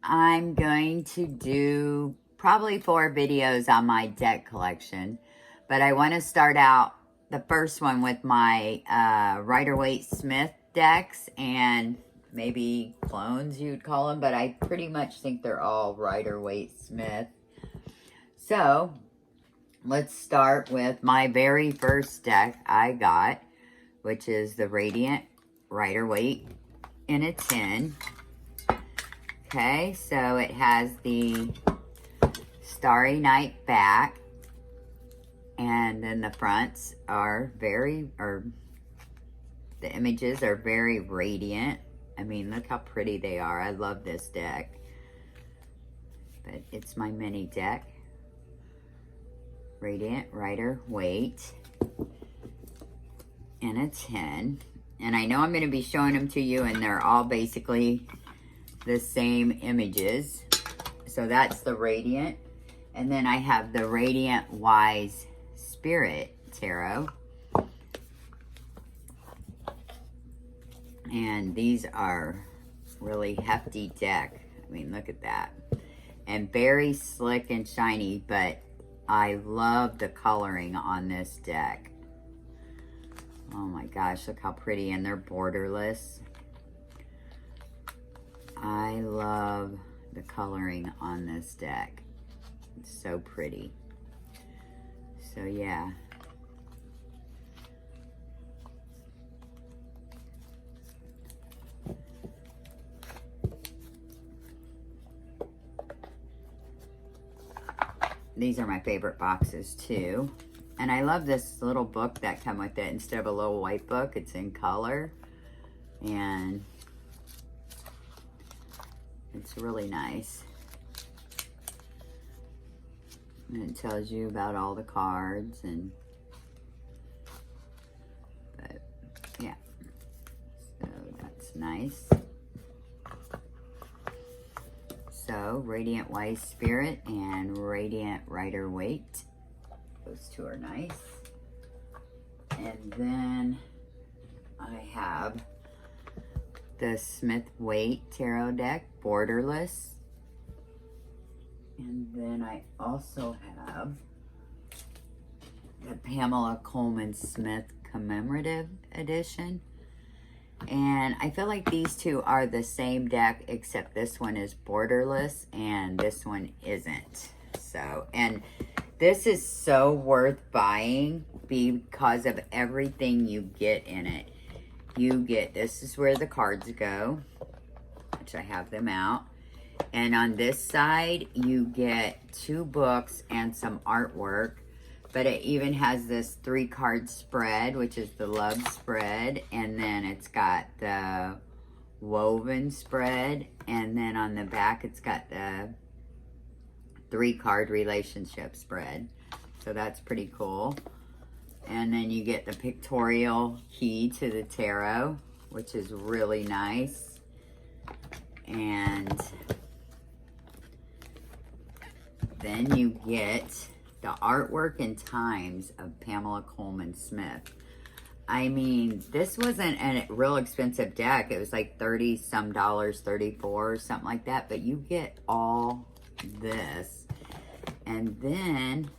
I'm going to do probably 4 videos on my deck collection, but I want to start out the first one with my Rider-Waite Smith decks, and maybe clones you'd call them, but I pretty much think they're all Rider-Waite Smith. So let's start with my very first deck I got, which is the Radiant Rider-Waite in a tin. Okay, so it has the Starry Night back, and then the fronts are the images are very radiant. I mean, look how pretty they are. I love this deck. But it's my mini deck. Radiant Rider-Waite in a tin. And I know I'm going to be showing them to you, and they're all basically the same images. So that's the Radiant. And then I have the Radiant Wise Spirit Tarot. And these are really hefty deck. I mean, look at that. And very slick and shiny, but I love the coloring on this deck. Oh my gosh, look how pretty. And they're borderless. I love the coloring on this deck. It's so pretty. So yeah. These are my favorite boxes too. And I love this little book that come with it. Instead of a little white book, it's in color. And it's really nice. And it tells you about all the cards but yeah. So that's nice. So Radiant Wise Spirit and Radiant Rider-Waite. Those two are nice. And then I have the Smith-Waite Tarot deck, borderless. And then I also have the Pamela Coleman-Smith Commemorative edition. And I feel like these two are the same deck, except this one is borderless and this one isn't. So, and this is so worth buying because of everything you get in it. You get, this is where the cards go, which I have them out. And on this side, you get 2 books and some artwork. But it even has this 3-card spread, which is the love spread. And then it's got the woven spread. And then on the back, it's got the 3-card relationship spread. So that's pretty cool. And then you get the pictorial key to the tarot, which is really nice. And then you get the artwork and times of Pamela Coleman-Smith. I mean, this wasn't a real expensive deck. It was like $30 some, 34 or something like that. But you get all this. And then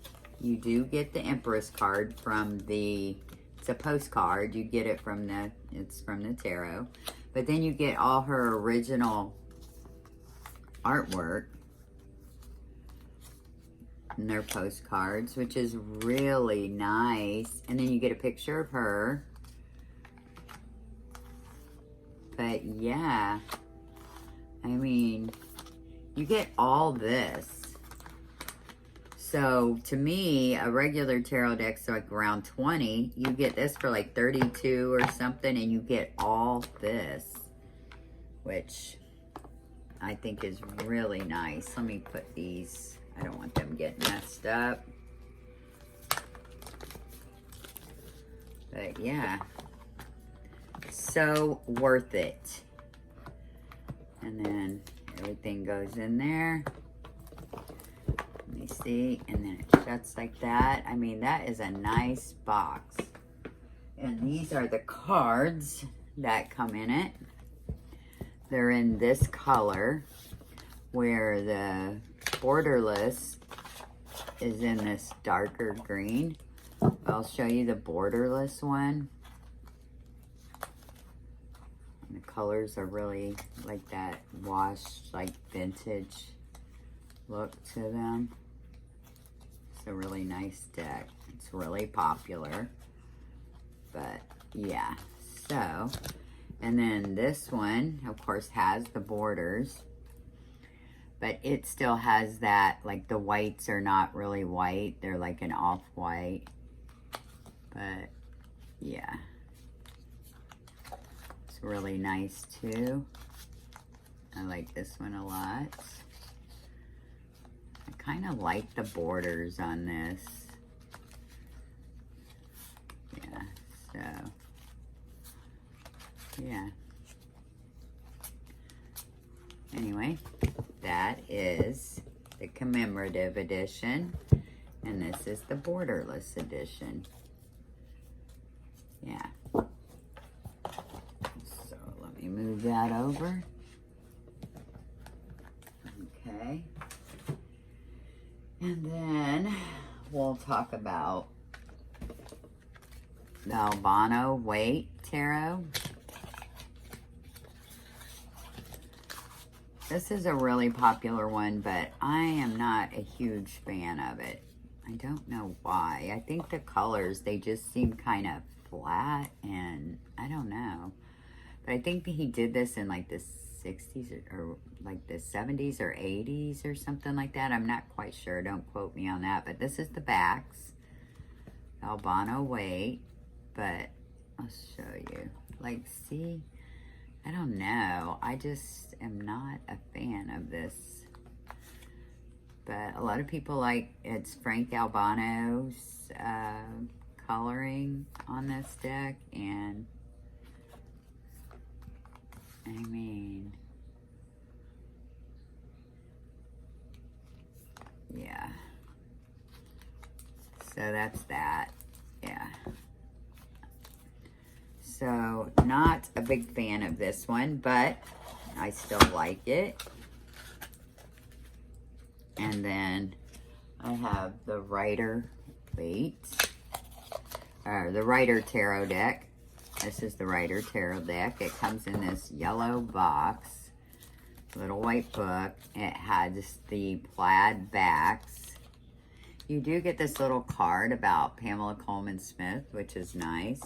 you do get the Empress card from the, it's a postcard. You get it from the, it's from the tarot. But then you get all her original artwork. And their postcards, which is really nice. And then you get a picture of her. But yeah, I mean, you get all this. So to me, a regular tarot deck's like around 20. You get this for like 32 or something, and you get all this, which I think is really nice. Let me put these, I don't want them getting messed up. But yeah, so worth it. And then everything goes in there. Let me see, and then it shuts like that. I mean, that is a nice box. And these are the cards that come in it. They're in this color, where the borderless is in this darker green. I'll show you the borderless one. And the colors are really like that washed, like vintage look to them. It's a really nice deck. It's really popular. But yeah, so, and then this one, of course, has the borders. But it still has that, like the whites are not really white. They're like an off-white. But yeah. It's really nice too. I like this one a lot. I kind of like the borders on this. Yeah, so. Yeah. Anyway, that is the commemorative edition, and this is the borderless edition. Yeah. So let me move that over. Okay. And then we'll talk about the Albano-Waite tarot. This is a really popular one, but I am not a huge fan of it. I don't know why. I think the colors, they just seem kind of flat, and I don't know. But I think that he did this in like the 60s or like the 70s or 80s or something like that. I'm not quite sure. Don't quote me on that. But this is the backs. Albano-Waite. But I'll show you. Like, see? I don't know. I just am not a fan of this. But a lot of people like, it's Frank Albano's coloring on this deck. And, I mean, yeah. So that's that. Yeah. So, not a big fan of this one, but I still like it. And then I have the Rider-Waite, or the Rider Tarot deck. This is the Rider Tarot deck. It comes in this yellow box, little white book. It has the plaid backs. You do get this little card about Pamela Coleman-Smith, which is nice.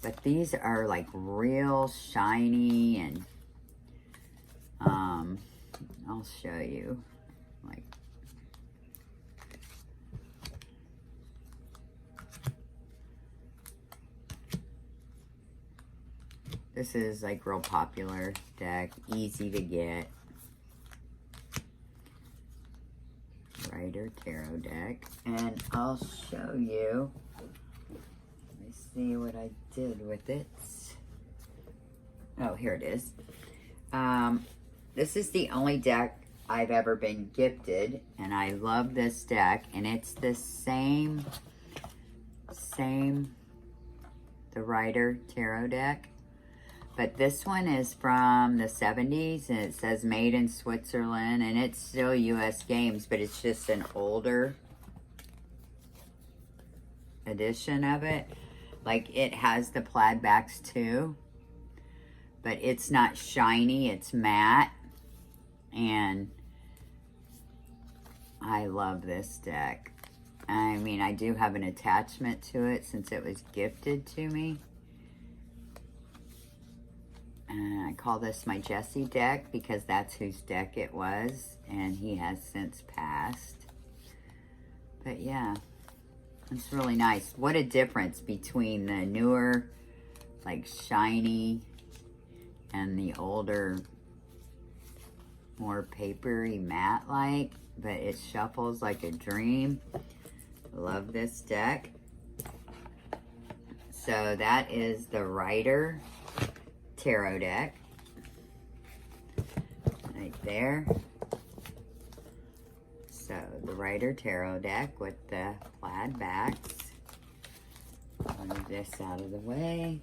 But these are like real shiny, and I'll show you. Like, this is like real popular deck, easy to get. Rider Tarot deck, and I'll show you. See what I did with it. Oh, here it is. This is the only deck I've ever been gifted, and I love this deck, and it's the same the Rider Tarot deck, but this one is from the 70s, and it says made in Switzerland, and it's still US games, but it's just an older edition of it. Like, it has the plaid backs too, but it's not shiny, it's matte. And I love this deck. I mean, I do have an attachment to it since it was gifted to me. And I call this my Jesse deck because that's whose deck it was, and he has since passed. But yeah. It's really nice. What a difference between the newer, like, shiny, and the older, more papery matte-like, but it shuffles like a dream. Love this deck. So that is the Rider Tarot deck. Right there. So, the Rider Tarot deck with the plaid backs. Move this out of the way.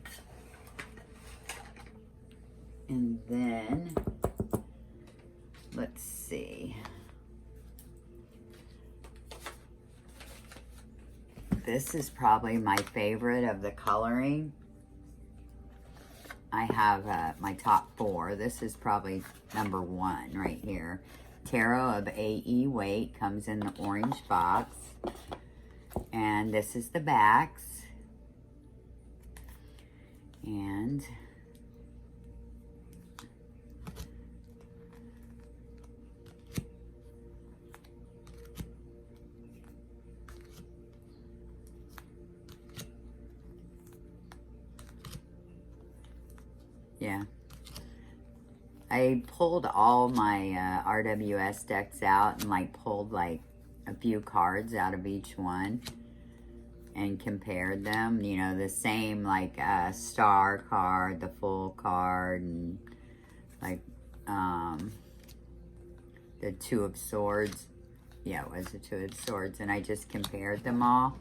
And then, let's see. This is probably my favorite of the coloring. I have my top 4. This is probably number 1 right here. Tarot of A.E. Waite comes in the orange box. And this is the backs. And yeah, I pulled all my RWS decks out and like pulled like a few cards out of each one and compared them, you know, the same like star card, the full card, and like the 2 of Swords. Yeah, it was the 2 of Swords, and I just compared them all.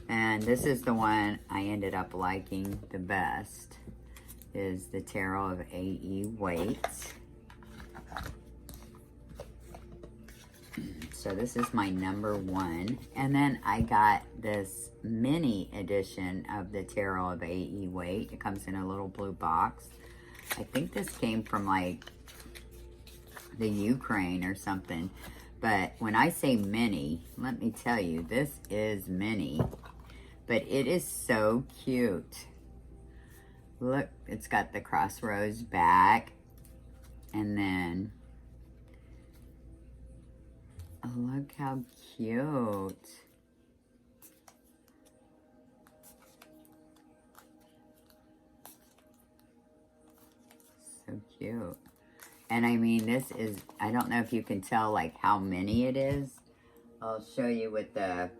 And this is the one I ended up liking the best, is the Tarot of A.E. Waite. So this is my number 1. And then I got this mini edition of the Tarot of A.E. Waite. It comes in a little blue box. I think this came from like the Ukraine or something. But when I say mini, let me tell you, this is mini. But it is so cute. Look, it's got the crossroads back. And then, oh, look how cute. So cute. And I mean, this is, I don't know if you can tell like how many it is. I'll show you with the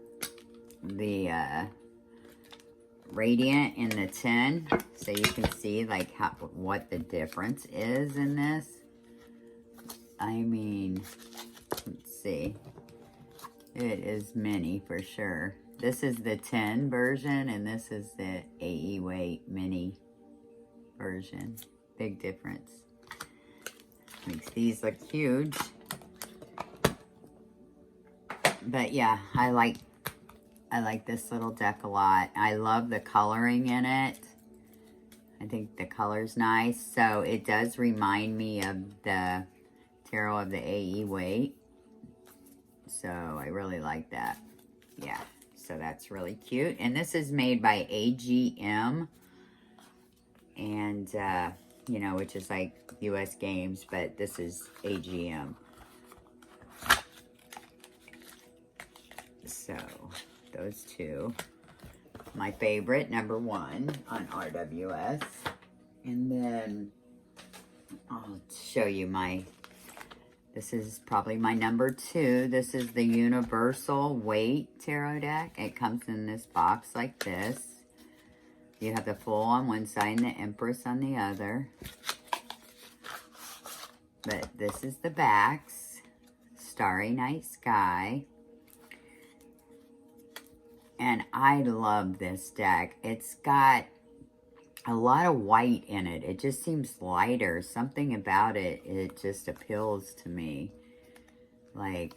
radiant in the tin, so you can see like what the difference is in this. I mean, let's see, it is mini for sure. This is the 10 version, and this is the A.E. Waite mini version. Big difference. Makes these look huge. But yeah, I like this little deck a lot. I love the coloring in it. I think the color's nice. So it does remind me of the Tarot of the A.E. Waite. So I really like that. Yeah, so that's really cute. And this is made by AGM. And, you know, which is like US Games, but this is AGM. So those 2. My favorite, number 1 on RWS. And then I'll show you this is probably my number 2. This is the Universal Waite Tarot deck. It comes in this box like this. You have the Fool on one side and the Empress on the other. But this is the backs. Starry Night Sky. And I love this deck. It's got a lot of white in it. It just seems lighter. Something about it, it just appeals to me. Like,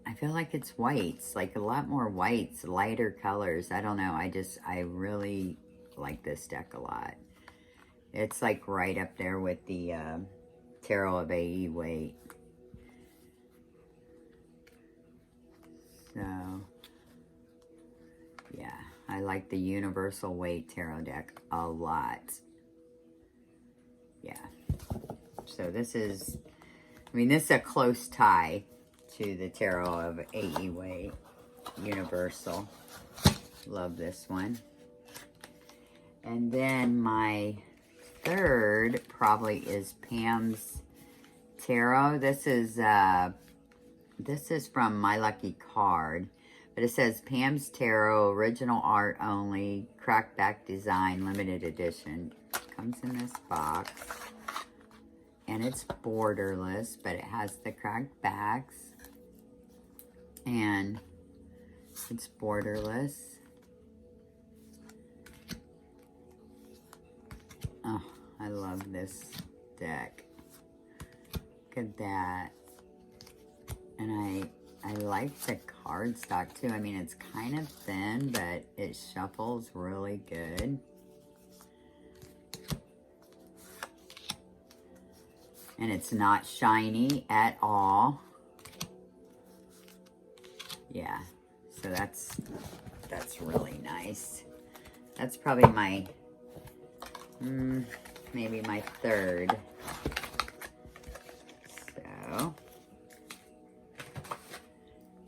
I feel like it's whites. Like a lot more whites, lighter colors. I don't know. I really like this deck a lot. It's like right up there with the Tarot of A.E. Waite. So, yeah, I like the Universal Waite Tarot deck a lot. Yeah. So this is, I mean, this is a close tie to the Tarot of A.E. Waite Universal. Love this one. And then my third probably is Pam's Tarot. This is from My Lucky Card. But it says Pam's Tarot, original art only, crackback design, limited edition. Comes in this box. And it's borderless, but it has the cracked backs. And it's borderless. Oh, I love this deck. Look at that. And I like the cardstock too. I mean, it's kind of thin, but it shuffles really good. And it's not shiny at all. Yeah, so that's really nice. That's probably my, maybe my third. So,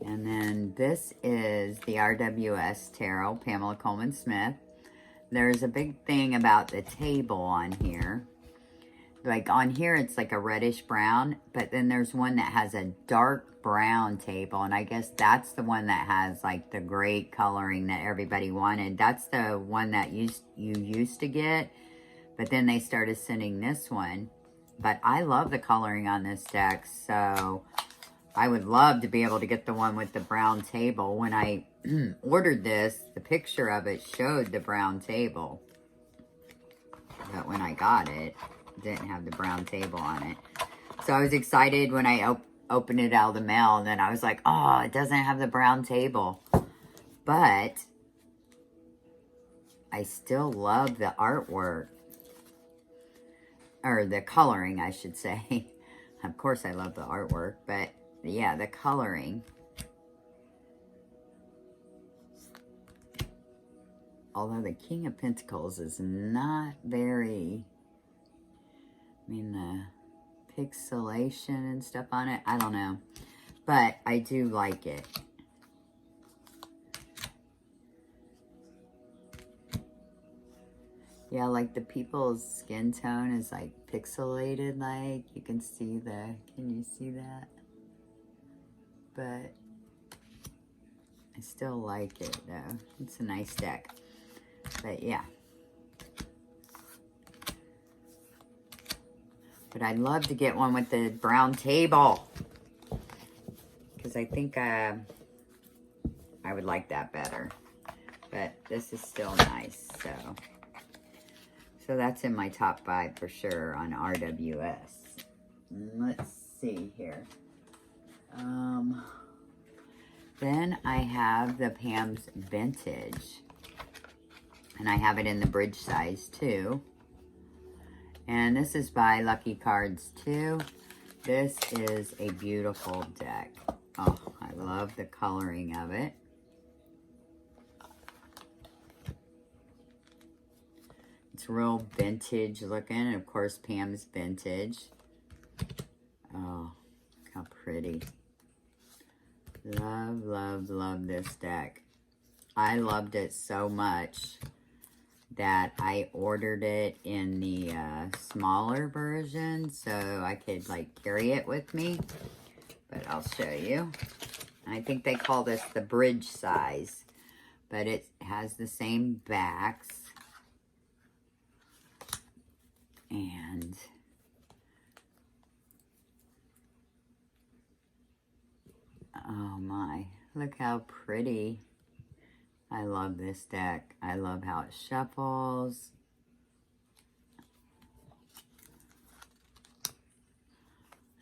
and then this is the RWS Tarot, Pamela Coleman-Smith. There's a big thing about the table on here. Like on here, it's like a reddish brown, but then there's one that has a dark brown table, and I guess that's the one that has like the great coloring that everybody wanted. That's the one that you used to get, but then they started sending this one. But I love the coloring on this deck, so I would love to be able to get the one with the brown table. When I ordered this, the picture of it showed the brown table, but when I got it, didn't have the brown table on it. So I was excited when I opened it out of the mail, and then I was like, oh, it doesn't have the brown table. But I still love the artwork, or the coloring, I should say. Of course I love the artwork, but yeah, the coloring. Although the King of Pentacles is not very, I mean, the pixelation and stuff on it, I don't know. But I do like it. Yeah, like the people's skin tone is like pixelated, like you can see can you see that? But I still like it though. It's a nice deck. But yeah. But I'd love to get one with the brown table, because I think I would like that better. But this is still nice, so that's in my top 5 for sure on RWS. Let's see here. Then I have the Pam's Vintage, and I have it in the bridge size too. And this is by Lucky Cards too. This is a beautiful deck. Oh, I love the coloring of it. It's real vintage looking, and of course Pam's Vintage. Oh, look how pretty. Love, love, love this deck. I loved it so much that I ordered it in the smaller version so I could like carry it with me. But I'll show you. I think they call this the bridge size, but it has the same backs. And oh my, look how pretty. I love this deck. I love how it shuffles.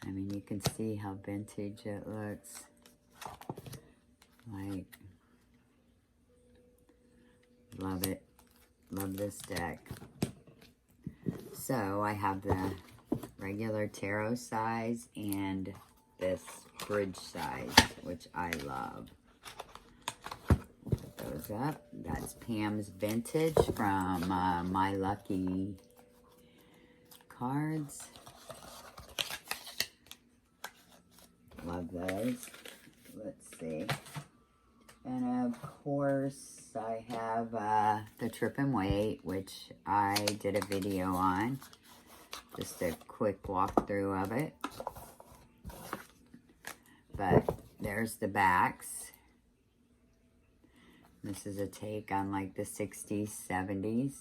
I mean, you can see how vintage it looks. Like, love it. Love this deck. So I have the regular tarot size and this bridge size, which I love. Put those up. That's Pam's Vintage from My Lucky Cards. Love those. Let's see. And of course, I have the Trip and Wait, which I did a video on. Just a quick walkthrough of it. But there's the backs. This is a take on like the 60s, 70s.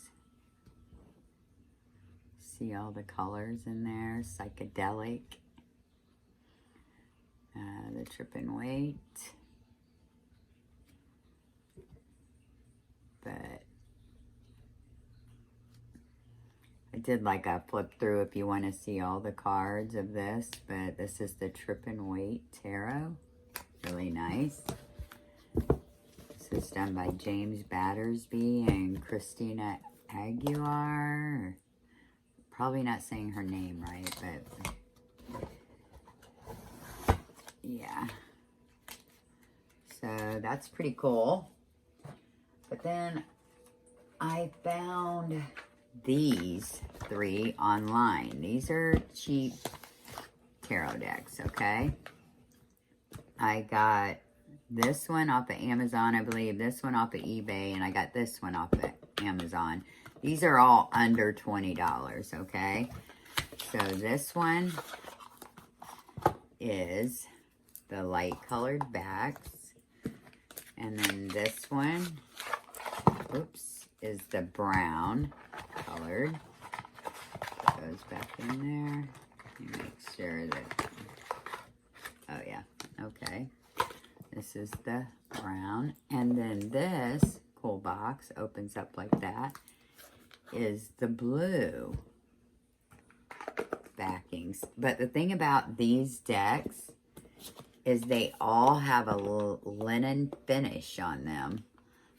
See all the colors in there, psychedelic. The Trip and Wait. But I did like a flip through if you want to see all the cards of this, but this is the Rider-Waite Tarot. Really nice. This is done by James Battersby and Christina Aguilar. Probably not saying her name right, but yeah. So that's pretty cool. But then I found these 3 online. These are cheap tarot decks, okay? I got this one off of Amazon, I believe. This one off of eBay. And I got this one off of Amazon. These are all under $20, okay? So this one is the light colored backs. And then this one, oops, is the brown colored. Goes back in there. Make sure that, oh yeah, okay. This is the brown. And then this cool box opens up like that, is the blue backings. But the thing about these decks is they all have a linen finish on them.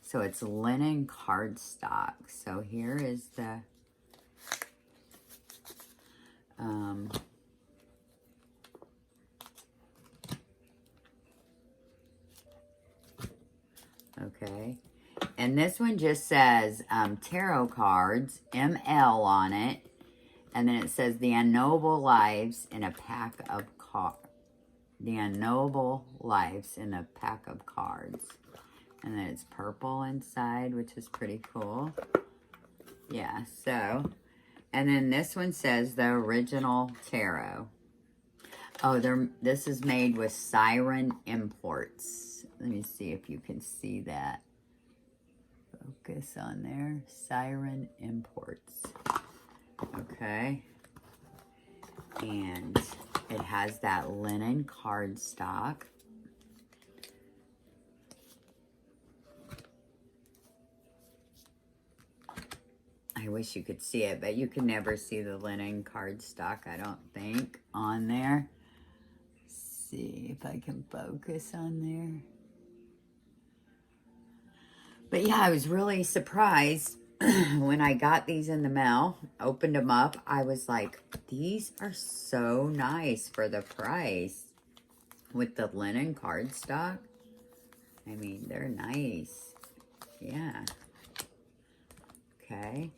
So it's linen cardstock. So here is the okay. And this one just says tarot cards, ML on it. And then it says the unknowable lives in a pack of cards. The unknowable lives in a pack of cards. And then it's purple inside, which is pretty cool. Yeah, so. And then this one says the original tarot. Oh, this is made with Siren Imports. Let me see if you can see that. Focus on there. Siren Imports. Okay. And it has that linen cardstock. I wish you could see it, but you can never see the linen cardstock, I don't think, on there. Let's see if I can focus on there. But yeah, I was really surprised when I got these in the mail, opened them up. I was like, these are so nice for the price with the linen cardstock. I mean, they're nice. Yeah. Okay.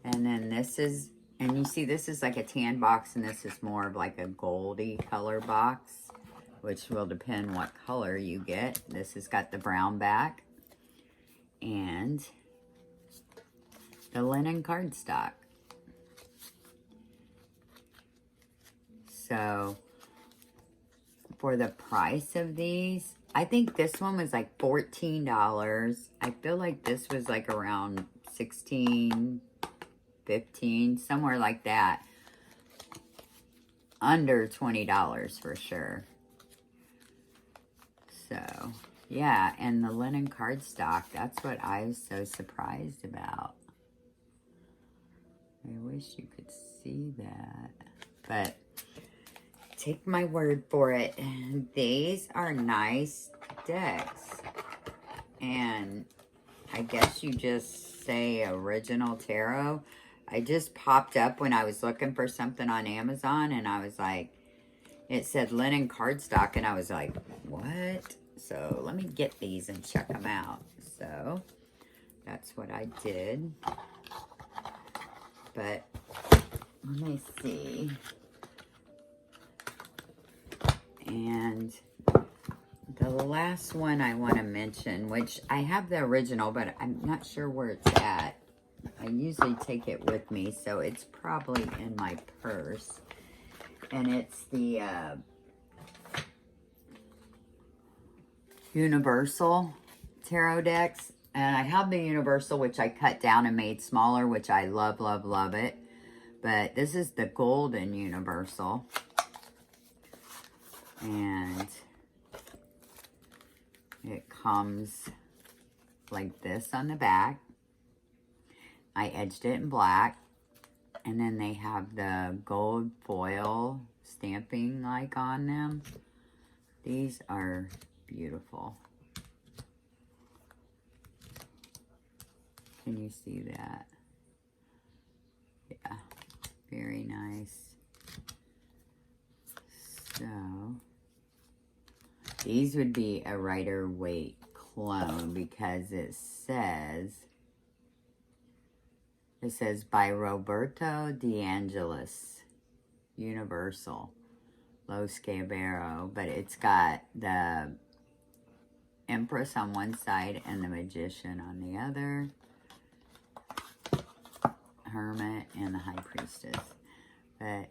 And then this is, and you see this is like a tan box, and this is more of like a goldy color box, which will depend what color you get. This has got the brown back and the linen cardstock. So for the price of these, I think this one was like $14. I feel like this was like around $16, $15, somewhere like that. Under $20 for sure. So yeah, and the linen cardstock, that's what I was so surprised about. I wish you could see that. But take my word for it. These are nice decks. And I guess you just say original tarot. I just popped up when I was looking for something on Amazon, and I was like, it said linen cardstock, and I was like, what? So let me get these and check them out. So that's what I did. But let me see. And the last one I want to mention, which I have the original, but I'm not sure where it's at. I usually take it with me, so it's probably in my purse. And it's the Universal Tarot decks. And I have the Universal, which I cut down and made smaller, which I love, love, love it. But this is the Golden Universal. And it comes like this on the back. I edged it in black. And then they have the gold foil stamping like on them. These are beautiful. Can you see that? Yeah, very nice. So, these would be a Rider-Waite clone because it says by Roberto DeAngelis, Universal, Los Caballero, but it's got the Empress on one side and the Magician on the other, Hermit and the High Priestess. But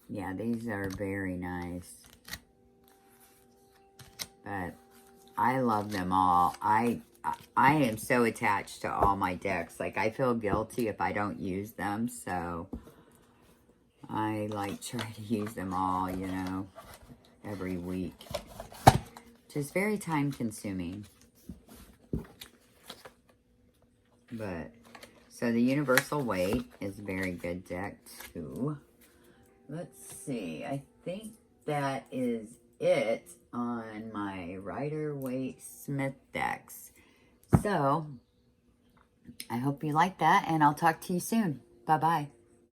yeah, these are very nice. But I love them all. I am so attached to all my decks. Like, I feel guilty if I don't use them, so I like try to use them all, you know, every week. Just very time consuming. But so the Universal Waite is a very good deck too. Let's see. I think that is it on my Rider-Waite Smith decks. So, I hope you like that, and I'll talk to you soon. Bye-bye.